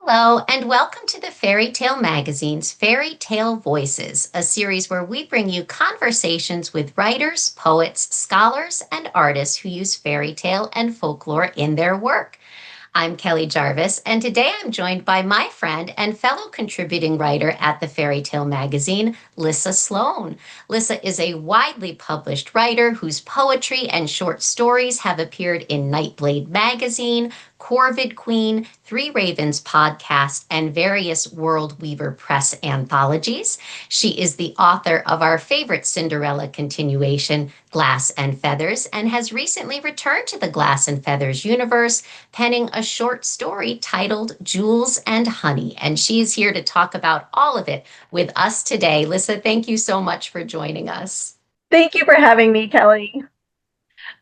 Hello, and welcome to the Fairy Tale Magazine's Fairy Tale Voices, a series where we bring you conversations with writers, poets, scholars, and artists who use fairy tale and folklore in their work. I'm Kelly Jarvis, and today I'm joined by my friend and fellow contributing writer at the Fairy Tale magazine, Lissa Sloan. Lissa is a widely published writer whose poetry and short stories have appeared in Nightblade magazine, Corvid Queen, Three Ravens podcast, and various World Weaver Press anthologies. She is the author of our favorite Cinderella continuation, Glass and Feathers, and has recently returned to the Glass and Feathers universe, penning a short story titled Jewels and Honey. And she's here to talk about all of it with us today. Lissa, thank you so much for joining us. Thank you for having me, Kelly.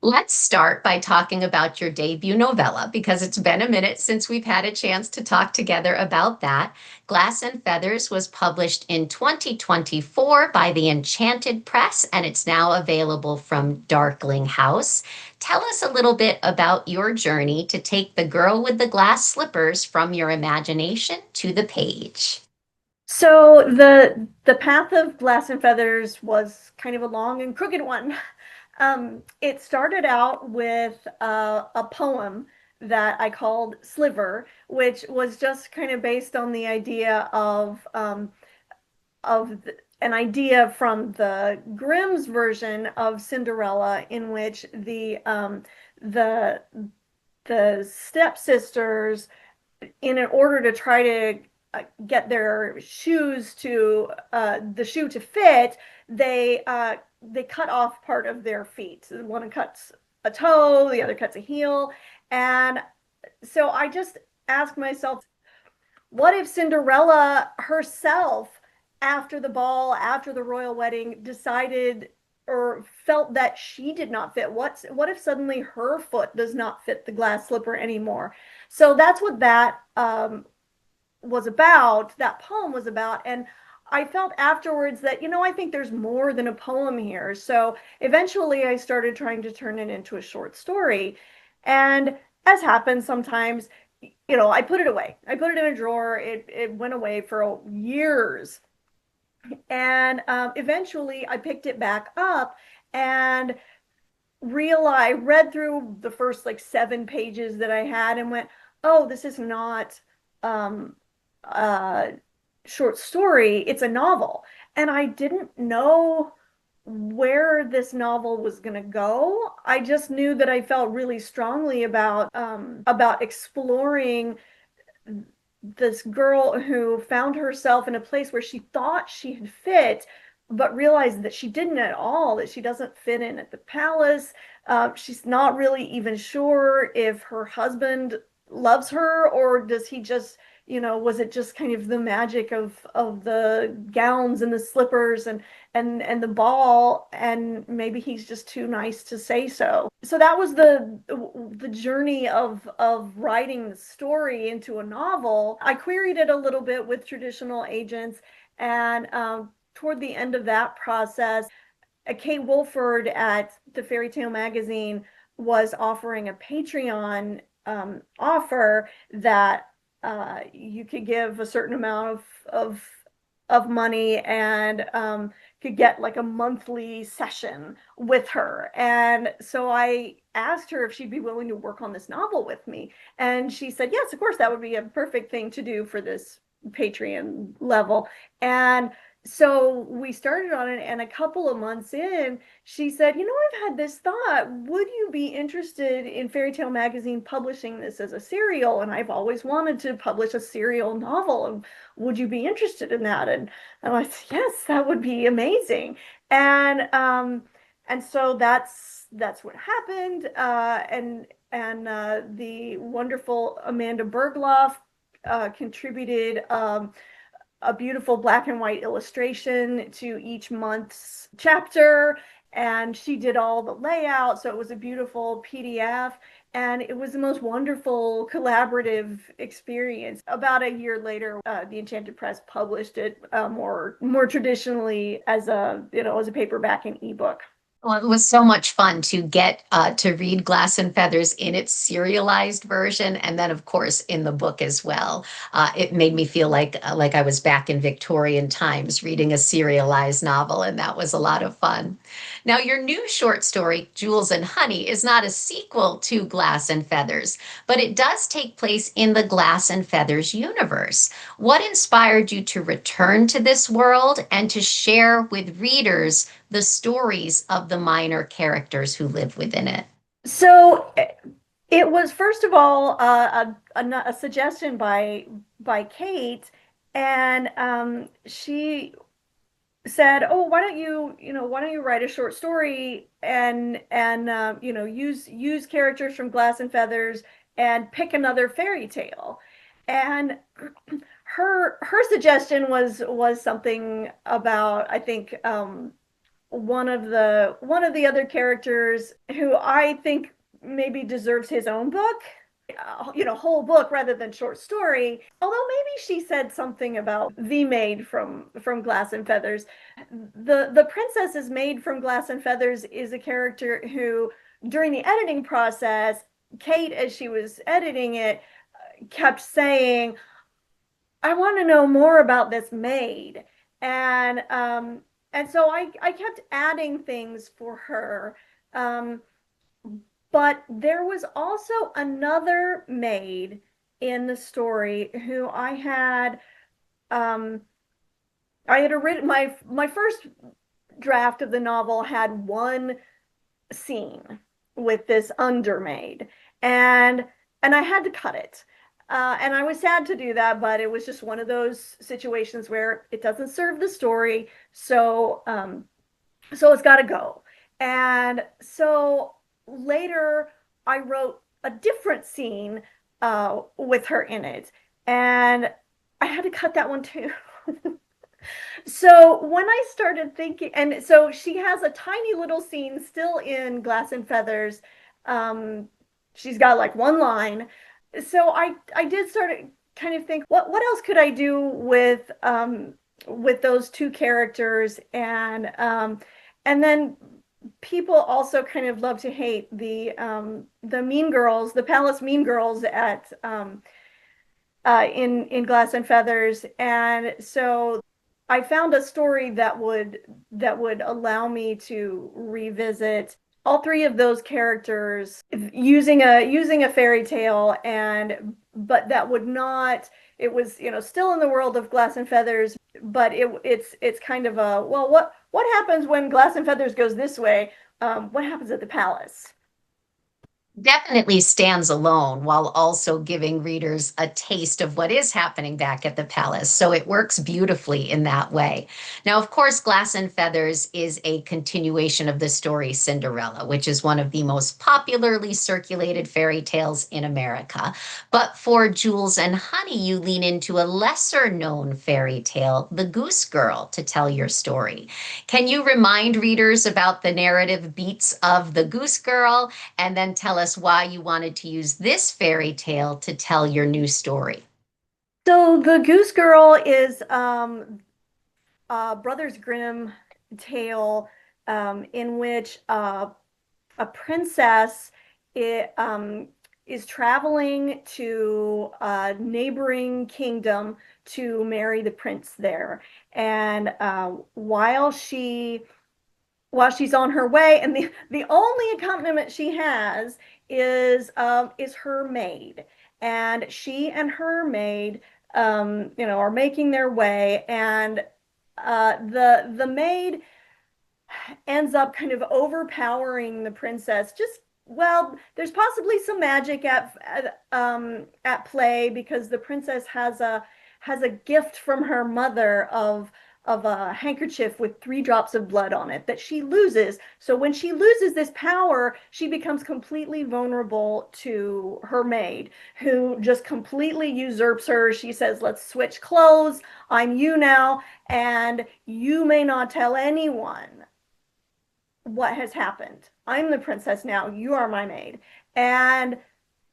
Let's start by talking about your debut novella because it's been a minute since we've had a chance to talk together about that. Glass and Feathers was published in 2024 by the Enchanted Press, and it's now available from Darkling House. Tell us a little bit about your journey to take the girl with the glass slippers from your imagination to the page. So the path of Glass and Feathers was kind of a long and crooked one. It started out with a poem that I called Sliver, which was just kind of based on the idea of an idea from the Grimm's version of Cinderella, in which the the stepsisters, in order to try to get their shoes to the shoe to fit, they cut off part of their feet. One cuts a toe, the other cuts a heel, and so I just asked myself, what if Cinderella herself, after the ball, after the royal wedding, decided or felt that she did not fit? What if suddenly her foot does not fit the glass slipper anymore? So that's what that was about, that poem was about. And I felt afterwards that, I think there's more than a poem here. So eventually I started trying to turn it into a short story. And as happens sometimes, I put it away. I put it in a drawer. It went away for years. And eventually I picked it back up and read through the first like 7 pages that I had and went, oh, this is not um, a short story, it's a novel. And I didn't know where this novel was going to go. I just knew that I felt really strongly about exploring this girl who found herself in a place where she thought she had fit, but realized that she didn't at all, that she doesn't fit in at the palace. She's not really even sure if her husband loves her, or does he just, was it just kind of the magic of the gowns and the slippers and the ball, and maybe he's just too nice to say so. So that was the journey of writing the story into a novel. I queried it a little bit with traditional agents, and toward the end of that process, Kate Wolford at the Fairy Tale magazine was offering a Patreon offer that you could give a certain amount of money and could get like a monthly session with her. And so I asked her if she'd be willing to work on this novel with me. And she said, yes, of course, that would be a perfect thing to do for this Patreon level. And so we started on it, and a couple of months in, she said, I've had this thought. Would you be interested in Fairy Tale Magazine publishing this as a serial? And I've always wanted to publish a serial novel. And would you be interested in that? And I said, yes, that would be amazing. And so that's what happened. And the wonderful Amanda Bergloff contributed a beautiful black and white illustration to each month's chapter, and she did all the layout, so it was a beautiful PDF, and it was the most wonderful collaborative experience. About a year later, the Enchanted Press published it more traditionally as a paperback and ebook. Well, it was so much fun to get to read Glass and Feathers in its serialized version, and then, of course, in the book as well. It made me feel like I was back in Victorian times reading a serialized novel, and that was a lot of fun. Now, your new short story, Jewels and Honey, is not a sequel to Glass and Feathers, but it does take place in the Glass and Feathers universe. What inspired you to return to this world and to share with readers the stories of the minor characters who live within it? So it was first of all a suggestion by Kate, and she said, "Oh, why don't why don't you write a short story and use characters from Glass and Feathers and pick another fairy tale." And her suggestion was something about, I think, one of the other characters who I think maybe deserves his own book, whole book rather than short story. Although maybe she said something about the maid from Glass and Feathers. The princess is maid from Glass and Feathers is a character who, during the editing process, Kate, as she was editing it, kept saying, "I want to know more about this maid," and so I kept adding things for her. Um, but there was also another maid in the story who um, I had written my first draft of the novel had one scene with this undermaid, and I had to cut it. And I was sad to do that, but it was just one of those situations where it doesn't serve the story, so it's got to go. And so later, I wrote a different scene with her in it, and I had to cut that one too. So when I started thinking, and so she has a tiny little scene still in Glass and Feathers. Um, she's got like one line. So I did start to kind of think, what else could I do with those two characters, and then people also kind of love to hate the mean girls, the palace mean girls at in Glass and Feathers, and so I found a story that would allow me to revisit all three of those characters using a fairy tale, and but that would not, it was, still in the world of Glass and Feathers, but it's kind of a, well, what happens when Glass and Feathers goes this way? What happens at the palace? Definitely stands alone while also giving readers a taste of what is happening back at the palace. So it works beautifully in that way. Now, of course, Glass and Feathers is a continuation of the story Cinderella, which is one of the most popularly circulated fairy tales in America. But for Jewels and Honey, you lean into a lesser known fairy tale, The Goose Girl, to tell your story. Can you remind readers about the narrative beats of The Goose Girl, and then tell us why you wanted to use this fairy tale to tell your new story? So the Goose Girl is Brothers Grimm tale, in which a princess is traveling to a neighboring kingdom to marry the prince there. And while she's on her way, and the only accompaniment she has is her maid, and she and her maid are making their way, and the maid ends up kind of overpowering the princess. Just, well, there's possibly some magic at play, because the princess has a gift from her mother of a handkerchief with 3 drops of blood on it that she loses. So when she loses this power, she becomes completely vulnerable to her maid, who just completely usurps her. She says, "Let's switch clothes. I'm you now, and you may not tell anyone what has happened. I'm the princess now. You are my maid." And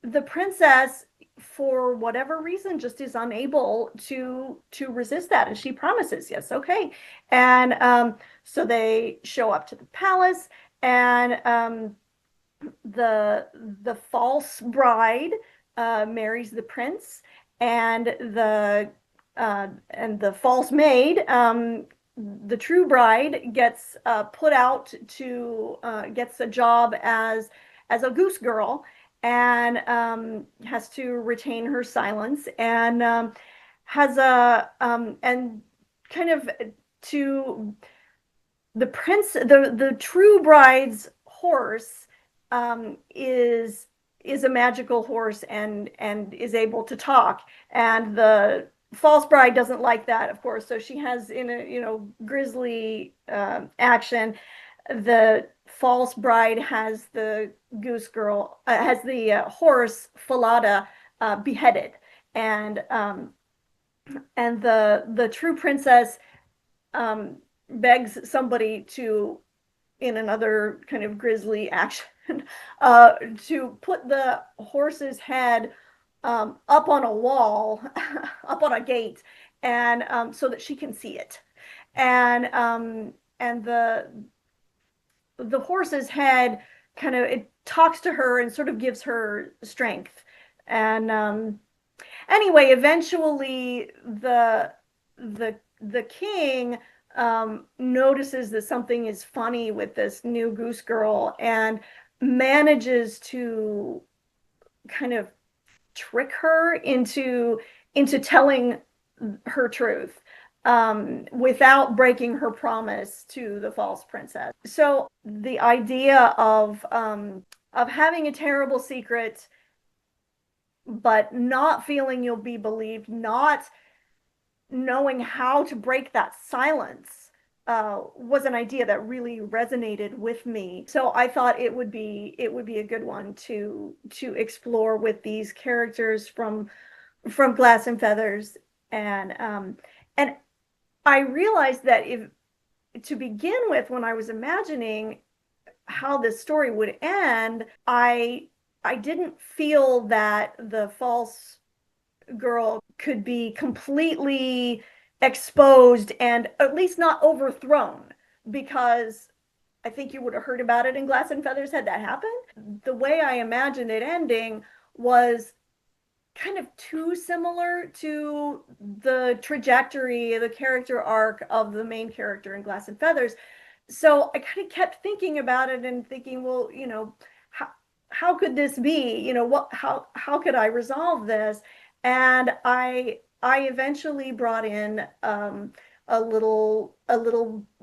the princess, for whatever reason, just is unable to resist that, and she promises, "Yes, okay." And so they show up to the palace, And the the false bride marries the prince, and the false maid, the true bride, gets put out to gets a job as a goose girl, and has to retain her silence, and has a and kind of to the true bride's horse is a magical horse, and is able to talk, and the false bride doesn't like that, of course, so she has, in a grisly action, the false bride has the goose girl has the horse Falada beheaded, and the true princess um, begs somebody to, in another kind of grisly action, to put the horse's head up on a wall, up on a gate, and so that she can see it. And the horse's head kind of, it talks to her and sort of gives her strength. And anyway, eventually the king notices that something is funny with this new goose girl, and manages to kind of trick her into telling her truth, without breaking her promise to the false princess. So the idea of having a terrible secret, but not feeling you'll be believed, not knowing how to break that silence, was an idea that really resonated with me. So I thought it would be a good one to explore with these characters from Glass and Feathers, and I realized that, if to begin with, when I was imagining how this story would end, I didn't feel that the false girl could be completely exposed, and at least not overthrown, because I think you would have heard about it in Glass and Feathers had that happened. The way I imagined it ending was kind of too similar to the trajectory, the character arc of the main character in Glass and Feathers. So I kind of kept thinking about it and thinking, well, how could this be? How could I resolve this? And I eventually brought in a little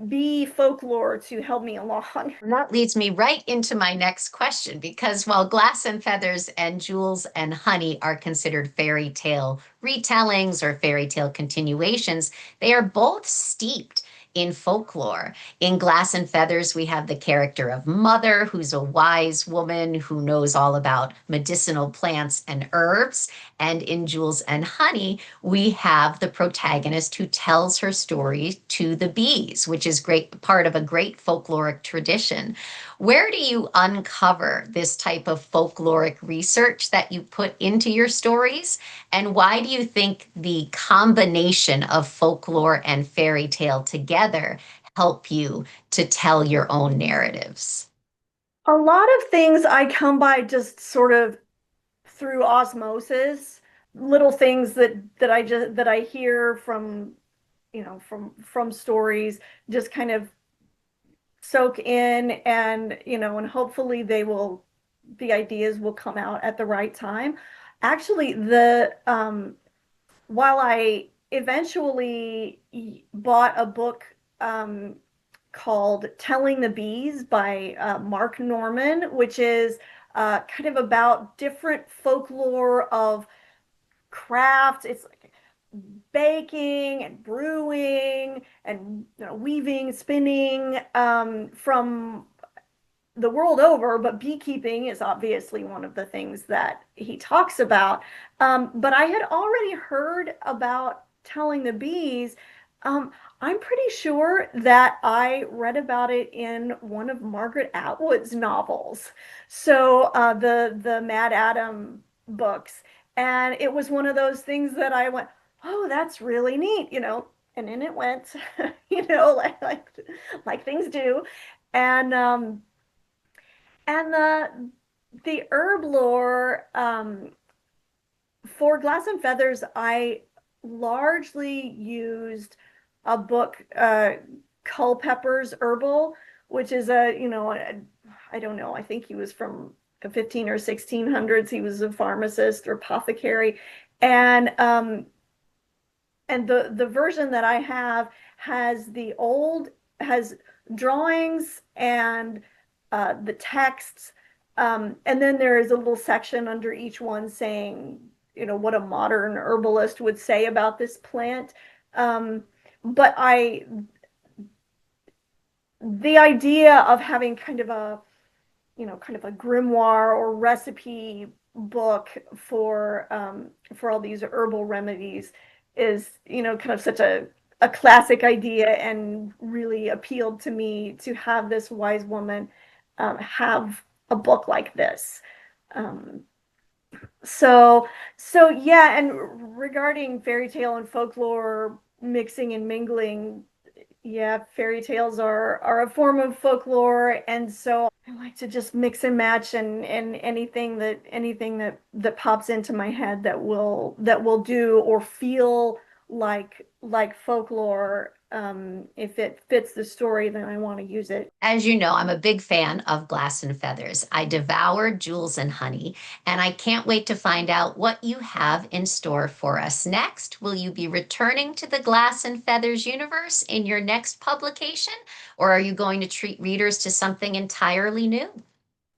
bee folklore to help me along. And that leads me right into my next question, because while Glass and Feathers and Jewels and Honey are considered fairy tale retellings or fairy tale continuations, they are both steeped in folklore. In Glass and Feathers, we have the character of Mother, who's a wise woman who knows all about medicinal plants and herbs. And in Jewels and Honey, we have the protagonist who tells her story to the bees, which is great part of a great folkloric tradition. Where do you uncover this type of folkloric research that you put into your stories? And why do you think the combination of folklore and fairy tale together help you to tell your own narratives? A lot of things I come by just sort of through osmosis, little things that I hear from, from stories, just kind of soak in, and hopefully the ideas will come out at the right time. Actually, the while I eventually bought a book called Telling the Bees by Mark Norman, which is kind of about different folklore of craft. It's like baking and brewing and, weaving, spinning, from the world over, but beekeeping is obviously one of the things that he talks about. But I had already heard about Telling the Bees. I'm pretty sure that I read about it in one of Margaret Atwood's novels. So the Mad Adam books. And it was one of those things that I went, oh, that's really neat, and in it went, like things do. And And the herb lore, for Glass and Feathers, I largely used a book, Culpepper's Herbal, which is I don't know, I think he was from the 15 or 1600s. He was a pharmacist or apothecary. And the version that I have has drawings and the texts, and then there is a little section under each one saying, what a modern herbalist would say about this plant. Um, but the idea of having kind of a grimoire or recipe book for all these herbal remedies is, kind of such a classic idea, and really appealed to me to have this wise woman have a book like this. Um, so so yeah, and regarding fairy tale and folklore mixing and mingling, yeah, fairy tales are a form of folklore, and so I like to just mix and match, and anything that pops into my head that will do or feel like folklore. If it fits the story, then I want to use it. As you know, I'm a big fan of Glass and Feathers. I devour Jewels and Honey, and I can't wait to find out what you have in store for us next. Will you be returning to the Glass and Feathers universe in your next publication, or are you going to treat readers to something entirely new?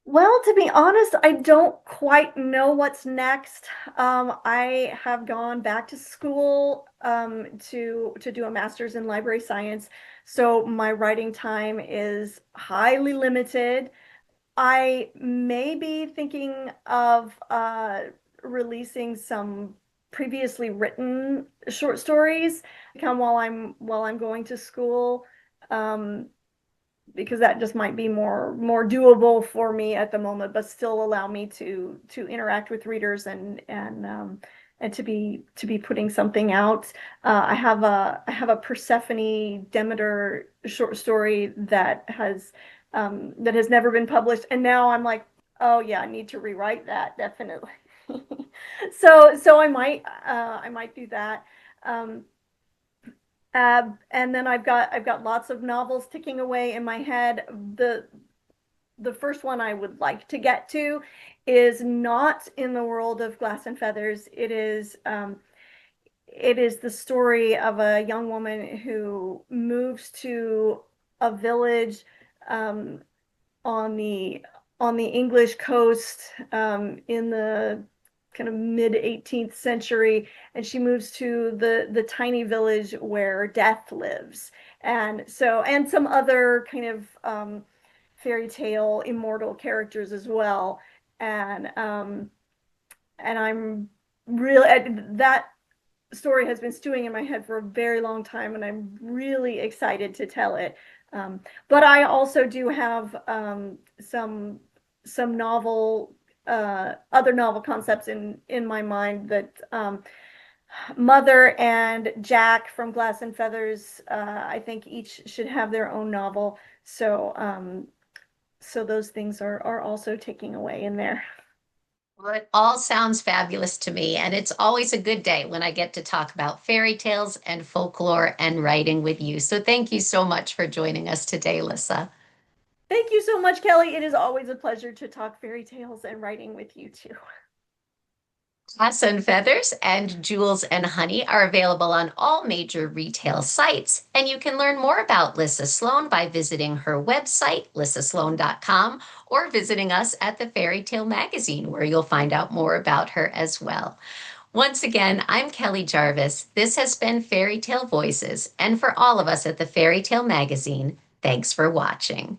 Well, to be honest, I don't quite know what's next. I have gone back to school, to do a master's in library science, so my writing time is highly limited. I may be thinking of releasing some previously written short stories come while I'm going to school. Um, because that just might be more doable for me at the moment, but still allow me to interact with readers, and to be putting something out. I have a Persephone Demeter short story that has never been published, and now I'm like, oh yeah, I need to rewrite that definitely. So I might do that. Um, and then I've got lots of novels ticking away in my head. The first one I would like to get to is not in the world of Glass and Feathers. It is the story of a young woman who moves to a village, um, on the English coast, in the kind of mid 18th century, and she moves to the tiny village where Death lives, and some other kind of fairy tale immortal characters as well, and I'm really that story has been stewing in my head for a very long time, and I'm really excited to tell it. But I also do have some other novel concepts in my mind that, Mother and Jack from Glass and Feathers, I think each should have their own novel. So those things are also taking away in there. Well, it all sounds fabulous to me, and it's always a good day when I get to talk about fairy tales and folklore and writing with you. So thank you so much for joining us today, Lissa. Thank you so much, Kelly. It is always a pleasure to talk fairy tales and writing with you too. Glass and Feathers and Jewels and Honey are available on all major retail sites, and you can learn more about Lissa Sloan by visiting her website, lissasloan.com, or visiting us at the Fairy Tale Magazine, where you'll find out more about her as well. Once again, I'm Kelly Jarvis. This has been Fairy Tale Voices, and for all of us at the Fairy Tale Magazine, thanks for watching.